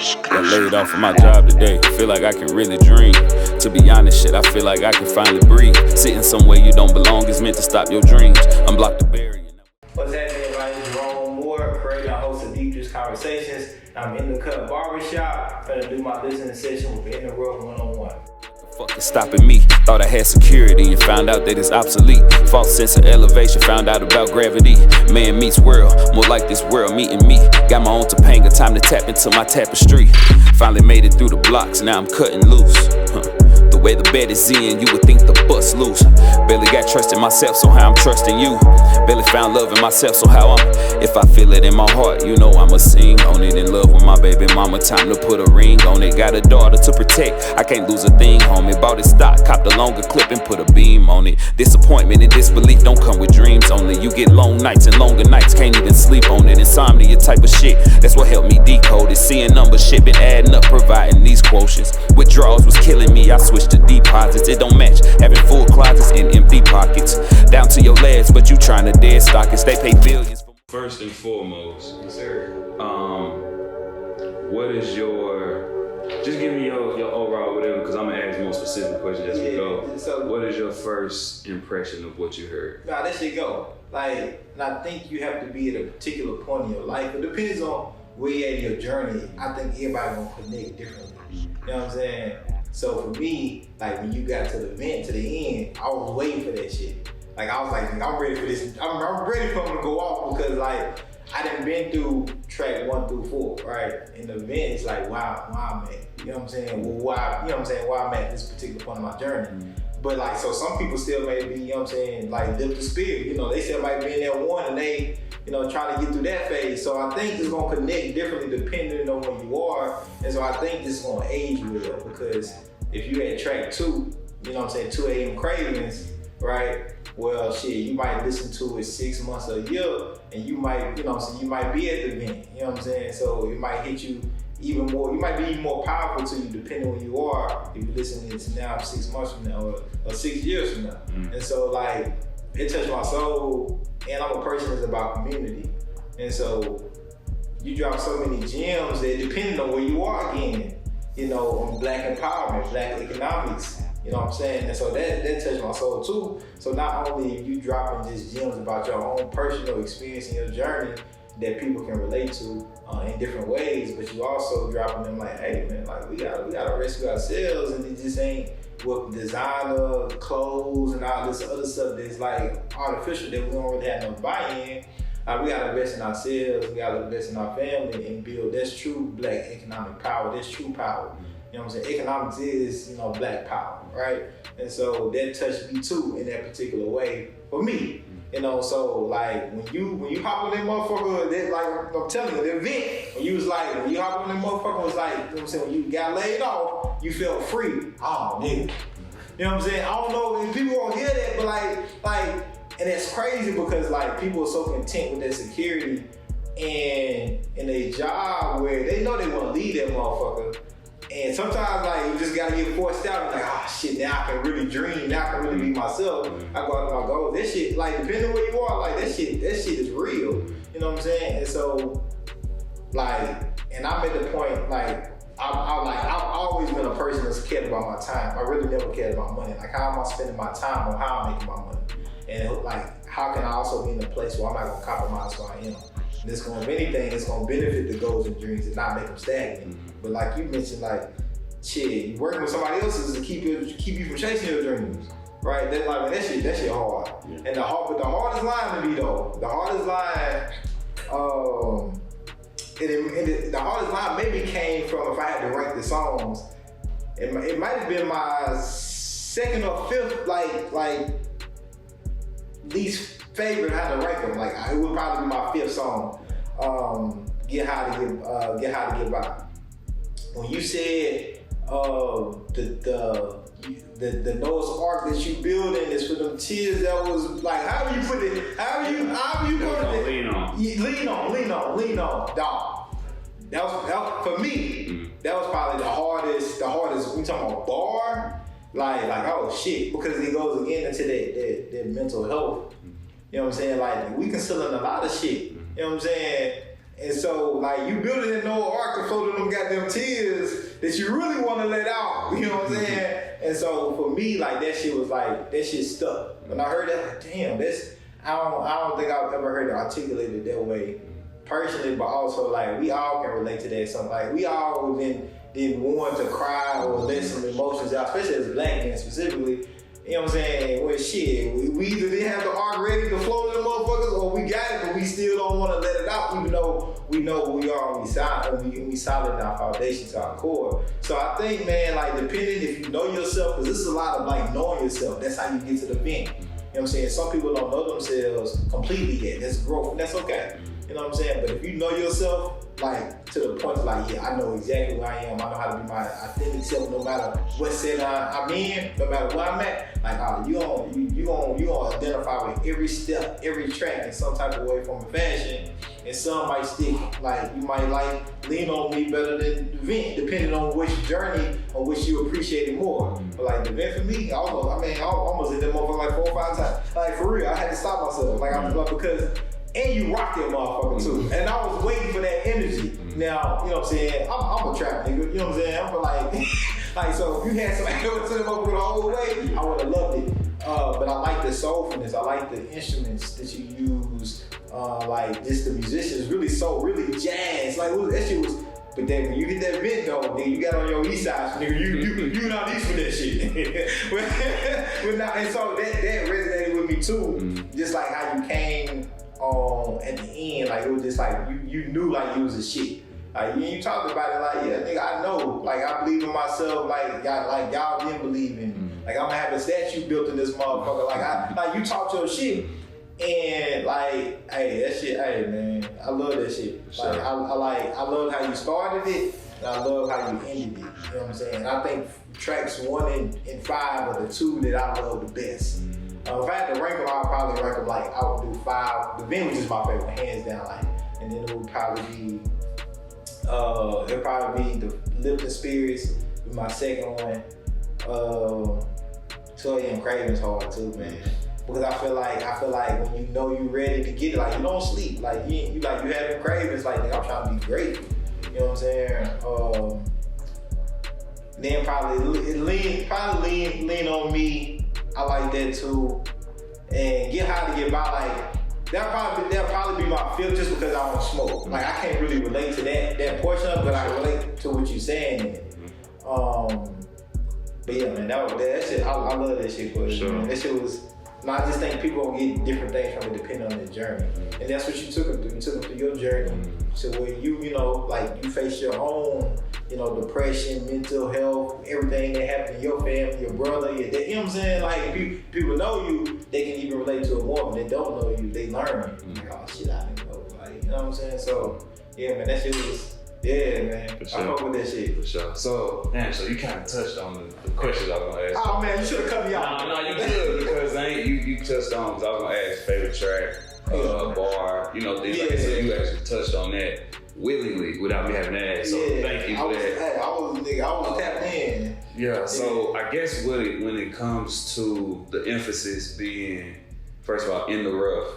Got laid off of my job today. Feel like I can really dream. To be honest, shit, I feel like I can finally breathe. Sitting somewhere you don't belong is meant to stop your dreams. Unblock the barrier. What's happening, everybody? Jerome, creator and host of Deep Juice Conversations. I'm in the cut barber shop. Gonna do my listening session with In The Cut 101. Fuck is stopping me. Thought I had security and found out that it's obsolete. False sense of elevation, found out about gravity. Man meets world, more like this world meeting me. Got my own Topanga, time to tap into my tapestry. Finally made it through the blocks, now I'm cutting loose. The way the bed is in, you would think the bus loose. Barely got trust in myself, so how I'm trusting you. Barely found love in myself, so how if I feel it in my heart, you know I'ma sing on it. In love with my baby mama, time to put a ring on it. Got a daughter to protect, I can't lose a thing, homie. Bought it stock, copped a longer clip and put a beam on it. Disappointment and disbelief don't come with dreams only. You get long nights and longer nights, can't even sleep on it. Insomnia type of shit, that's what helped me decode it. Seeing numbers, shit been adding up, providing these quotients. Withdrawals was killing me, I switched to deposits. It don't match, having full closets and empty pockets. Down to your legs, but you trying to dead stock it. They pay billions. First and foremost, Yes, sir. what is just give me your overall whatever, because I'm gonna ask more specific questions as we go. So, what is your first impression of what you heard? Nah, that shit go. Like, and I think you have to be at a particular point in your life. It depends on where you're at in your journey. I think everybody gonna connect differently. You know what I'm saying? So for me, like when you got to the event, to the end, I was waiting for that shit. Like I was like, I'm ready for this. I'm ready for them to go off because like I done been through track 1 through 4, right? In the event, it's like, wow, man. You know what I'm saying? Well, why? You know what I'm saying? Why I'm at this particular point of my journey. But like, so some people still may be, you know what I'm saying, like live the spirit. You know, they still might be in that one and they, you know, trying to get through that phase. So I think it's gonna connect differently depending on where you are. And so I think this is gonna age well because if you at track 2, you know what I'm saying, 2 a.m. cravings, right? Well, shit, you might listen to it 6 months or a year and you might, you know what I'm saying, you might be at the event, you know what I'm saying? So it might hit you even more, you might be even more powerful to you depending on where you are if you're listening to now 6 months from now or 6 years from now. And so like, it touched my soul and I'm a person that's about community. And so you drop so many gems that depending on where you are again, you know, on black empowerment, black economics, you know what I'm saying? And so that touched my soul too. So not only are you dropping just gems about your own personal experience and your journey that people can relate to in different ways, but you also dropping them like, hey man, like we gotta rescue ourselves, and it just ain't what designer clothes and all this other stuff that's like artificial that we don't really have no buy-in. We gotta invest in ourselves, we gotta invest in our family and build that's true black economic power, that's true power. You know what I'm saying? Economics is, you know, black power, right? And so that touched me too in that particular way for me. You know, so like when you hop on that motherfucker, that like I'm telling you, the event, when you hop on that motherfucker was like, you know what I'm saying, when you got laid off, you felt free. Oh nigga. You know what I'm saying? I don't know if people won't hear that, but like, and it's crazy because like people are so content with their security and in a job where they know they want to leave that motherfucker. And sometimes like you just gotta get forced out and like, oh shit, now I can really dream, now I can really be myself. I go after my goals. That shit, like depending on where you are, like that shit is real. You know what I'm saying? And so like, and I'm at the point like I've always been a person that's cared about my time. I really never cared about money. Like how am I spending my time or how I'm making my money? And like how can I also be in a place where I'm not gonna compromise who I am? And it's gonna, if anything, it's gonna benefit the goals and dreams and not make them stagnant. But like you mentioned, like, shit, you working with somebody else to keep you from chasing your dreams, right? That like that shit hard. Yeah. And the hardest line to me though, the hardest line maybe came from if I had to rank the songs, it might have been my second or fifth like least favorite. I had to rank them. Like it would probably be my 5th song. Get how to get by. When you said the Noah's Ark that you building is for them tears, that was like however you put it. Lean on, dog. That was for me. That was probably the hardest. We talking about bar, like oh shit, because it goes again into that mental health. You know what I'm saying? Like we concealing a lot of shit. You know what I'm saying? And so, like, you building an old arc to flow to them goddamn tears that you really want to let out. You know what I'm saying? And so, for me, like, that shit was like, that shit stuck. When I heard that, like, damn, I don't think I've ever heard it articulated that way personally, but also, like, we all can relate to that. So, like, we all didn't want to cry or let some emotions out, especially as black men specifically. You know what I'm saying? Well, shit, we either didn't have the arc ready to flow to them motherfuckers, or we got it, but we still don't want to let it out, even though we know who we are and we solid in our foundation to our core. So I think, man, like, depending if you know yourself, because this is a lot of, like, knowing yourself. That's how you get to the vent. You know what I'm saying? Some people don't know themselves completely yet. That's growth, and that's okay. You know what I'm saying? But if you know yourself, like, to the point of, like, yeah, I know exactly who I am. I know how to be my authentic self, no matter what set I'm in, no matter where I'm at. Like, you gonna identify with every step, every track in some type of way, form, or fashion. And some might stick, like, you might like lean on me better than the vent, depending on which journey or which you appreciate it more. But like the vent for me, I almost hit that motherfucker like 4 or 5 times. Like, for real, I had to stop myself. Like, I was like, because. And you rock that motherfucker too. And I was waiting for that energy. Now, you know what I'm saying? I'm a trap nigga, you know what I'm saying? I'm like, so if you had somebody over to them up the whole way, I would have loved it. But I like the soulfulness. I like the instruments that you use. Like, just the musicians, really jazz. Like, that shit was. But then when you get that vent though, nigga, you got on your east side, nigga, you not east for that shit. And so that resonated with me too. Just like how you came at the end, like, it was just like you knew, like, you was a shit. Like, you talked about it, like, yeah, nigga, I know, like, I believe in myself, like y'all didn't believe in me. Like, I'm gonna have a statue built in this motherfucker. Like you talk your shit, and like, hey, that shit, hey man, I love that shit. Like, I love how you started it, and I love how you ended it. You know what I'm saying? And I think tracks 1 and 5 are the 2 that I love the best. If I had to rank them, I'd probably rank them, like, I would do 5. The Vent was just my favorite, hands down, like, and then it would probably be, the Lifting Spirits with my second one. Toya and Craven's hard too, man. Because I feel like when you know you ready to get it, like, you don't sleep. Like, you having cravings, like, nigga, I'm trying to be great. You know what I'm saying? Then probably lean on me. I like that too. And Get High to Get By, like, that'll probably be my 5th, just because I don't smoke. Like, I can't really relate to that portion of it, but I relate to what you're saying. But yeah, man, that shit, I love that shit for you, man. That shit was, I just think people gonna get different things from it depending on their journey. And that's what you took them through. You took them through your journey. So where you know, like, you face your own, you know, depression, mental health, everything that happened in your family, your brother, you know what I'm saying? Like, people know you, they can even relate to a woman. They don't know you, they learn. Like, oh shit, I didn't know. Like, you know what I'm saying? So, yeah, man, that shit was, yeah, man. I fuck with that shit. For sure. So, man, so you kind of touched on the questions I was going to ask. Oh, man, you should have cut me off. No, you good, because you touched on, because I was going to ask favorite track, bar, you know, things like that. So you actually touched on that willingly without me having to ask. So thank you for that. I was tapped in. Yeah, so I guess when it comes to the emphasis being, first of all, in the rough,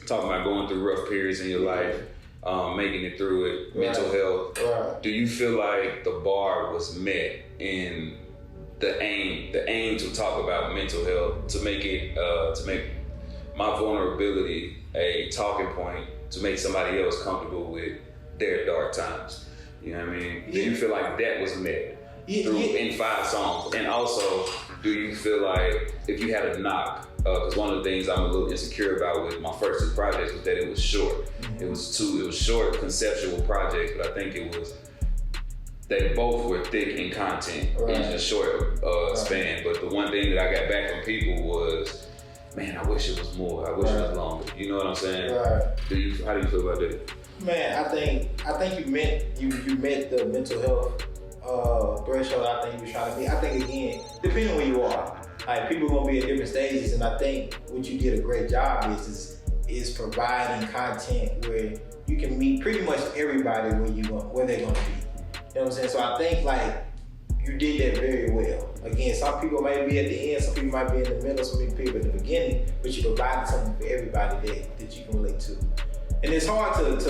talking about going through rough periods in your life, making it through it, mental health. Do you feel like the bar was met in the aim to talk about mental health, to make it, to make my vulnerability a talking point, to make somebody else comfortable with their dark times? You know what I mean? Do you feel like that was met in 5 songs? And also, do you feel like if you had a knock, because one of the things I'm a little insecure about with my first 2 projects was that it was short. It was short conceptual projects, but I think they both were thick in content in a short span. But the one thing that I got back from people was, man, I wish it was more. I wish it was longer. You know what I'm saying? How do you feel about that? Man, I think you met the mental health threshold I think you were trying to meet. I think, again, depending on where you are, like, people gonna be at different stages, and I think what you did a great job is providing content where you can meet pretty much everybody where they're gonna be. You know what I'm saying? So I think, like, you did that very well. Again, some people might be at the end, some people might be in the middle, some people at the beginning, but you provided something for everybody that you can relate to. And it's hard it's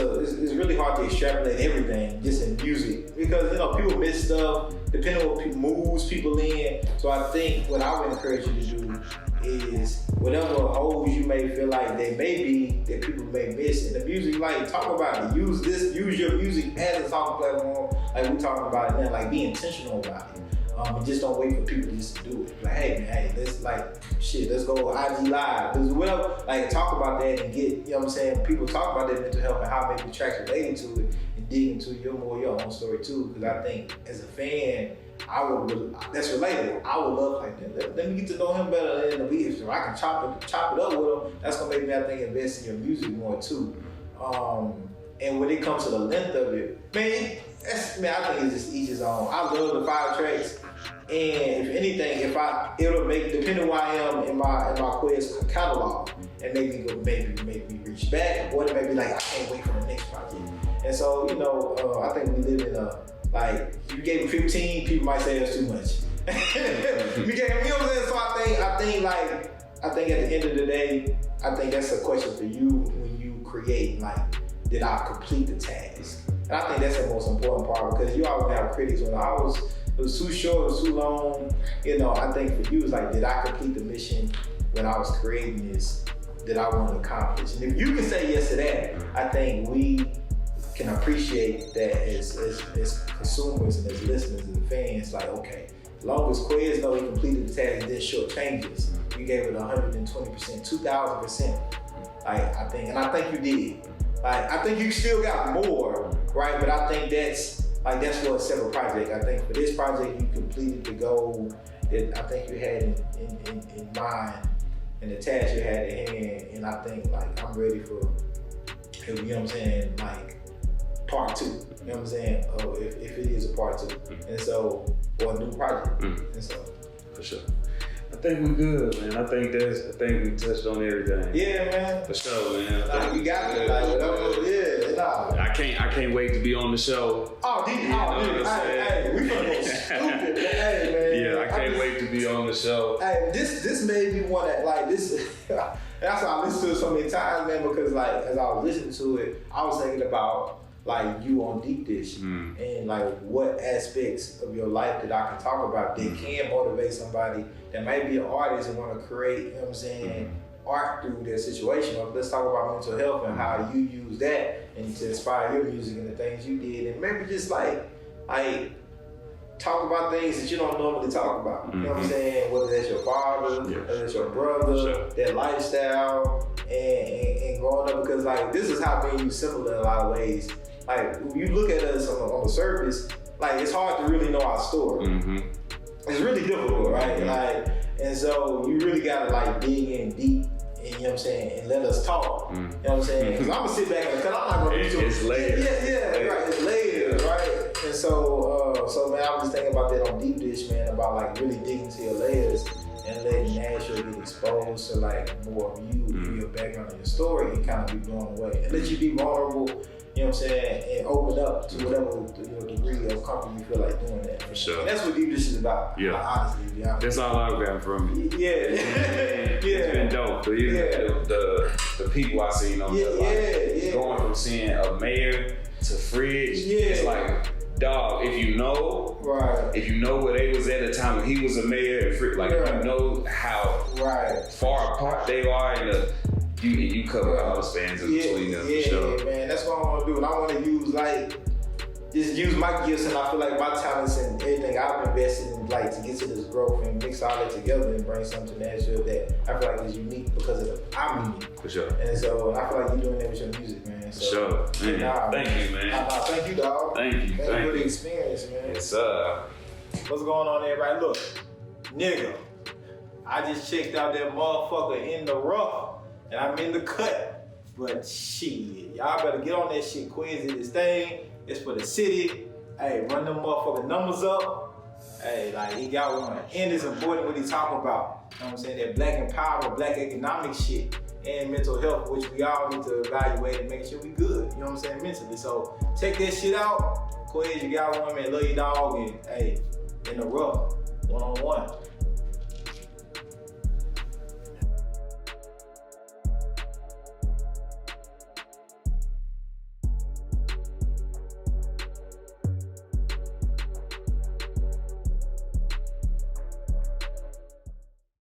really hard to extrapolate everything just in music because, you know, people miss stuff depending on what moves people in. So I think what I would encourage you to do is whatever holes you may feel like they may be that people may miss in the music, like talk about it. Use your music as a talking platform, like we talking about it now. Like be intentional about it. And just don't wait for people just to do it. Like, hey man, hey, let's go IG live. Whatever, like talk about that and get, you know what I'm saying, people talk about that mental health and how maybe tracks relating to it and dig into your own story too. Because I think as a fan, that's relatable. I would love like that. Let me get to know him better in the week. If I can chop it up with him, that's gonna make me, I think, invest in your music more too. And when it comes to the length of it, man, I think it's just each his own. I love the 5 tracks, and if anything, it'll make, depending on where I am in my Quest catalog, and maybe me reach back, or it may be like I can't wait for the next project. And so, you know, I think we live in a, like, you gave me 15, people might say that's too much. You gave me, you know what I'm saying? So I think at the end of the day, I think that's a question for you when you create, like, did I complete the task? And I think that's the most important part, because you always have critics when it was too short, it was too long. You know, I think for you, it's like, did I complete the mission when I was creating this that I want to accomplish? And if you can say yes to that, I think we can appreciate that as consumers and as listeners and fans. Like, okay, as long as Quez know he completed the task, then short changes. You gave it 120%, 2,000%. I think you did. Like, I think you still got more, right? But I think that's for a separate project. I think for this project, you completed the goal that I think you had in mind and the task you had at hand. And I think, like, I'm ready for, you know what I'm saying, like, part 2. You know what I'm saying? If it is a part 2. And so, or a new project. And so, for sure. I think we good, man. I think we touched on everything. Yeah, man. For sure, man. Like, we got it. Like, I can't wait to be on the show. Oh, we finna go stupid. Hey, man. Yeah, I can't wait to be on the show. Hey, this made me want to, like, this. That's why I listened to it so many times, man. Because, like, as I was listening to it, I was thinking about, like, you on Deep Dish and, like, what aspects of your life that I can talk about that can motivate somebody that might be an artist and want to create, you know what I'm saying, art through their situation. Or let's talk about mental health and how you use that and to inspire your music and the things you did, and maybe just like talk about things that you don't normally talk about. You know what I'm saying? Whether that's your father, whether it's your brother, their lifestyle, and growing up, because, like, this is how me and you similar in a lot of ways. Like, when you look at us on the surface, like, it's hard to really know our story. It's really difficult, right? Like, and so you really gotta, like, dig in deep, and, you know what I'm saying, and let us talk. You know what I'm saying? Because I'm gonna sit back and, because I'm not gonna do it's layers. Right, it's layers, right? And so man, I was just thinking about that on Deep Dish, man, about, like, really digging into your layers and letting Nashville get exposed to, like, more of you and your background and your story, and kind of be blown away and let you be vulnerable. You know what I'm saying, and open up to whatever degree of comfort you feel like doing that. For sure. And that's what Deep Dish is about. Yeah. Like, honestly, to be honest. That's all I've got from you. Yeah. It's been dope. The people I seen on there, like, going from seeing a mayor to Fridge. It's like, dog, if you know where they was at the time when he was a mayor and Fridge, like, you know how far apart they are in the. You cover all the spans in between them, for sure. Yeah, man, that's what I want to do. And I want to use my gifts, and I feel like my talents and everything I've invested in, like, to get to this growth and mix all that together and bring something to Nashville that I feel like is unique because I'm unique. For sure. And so I feel like you're doing that with your music, man. So, for sure. Man, thank you, man. Thank you, dog. Thank you for the experience, man. Yes, sir. What's going on, everybody? Look, nigga, I just checked out that motherfucker In The Rough. And I'm in the cut, but shit, y'all better get on that shit. Quez did this thing. It's for the city. Hey, run them motherfucking numbers up. Hey, like, he got one. And it's important what he talking about. You know what I'm saying? That black empowerment, black economic shit, and mental health, which we all need to evaluate and make sure we good. You know what I'm saying? Mentally. So check that shit out. Quez, you got one, man. Love you, dog. And hey, In The Rough, 1-on-1.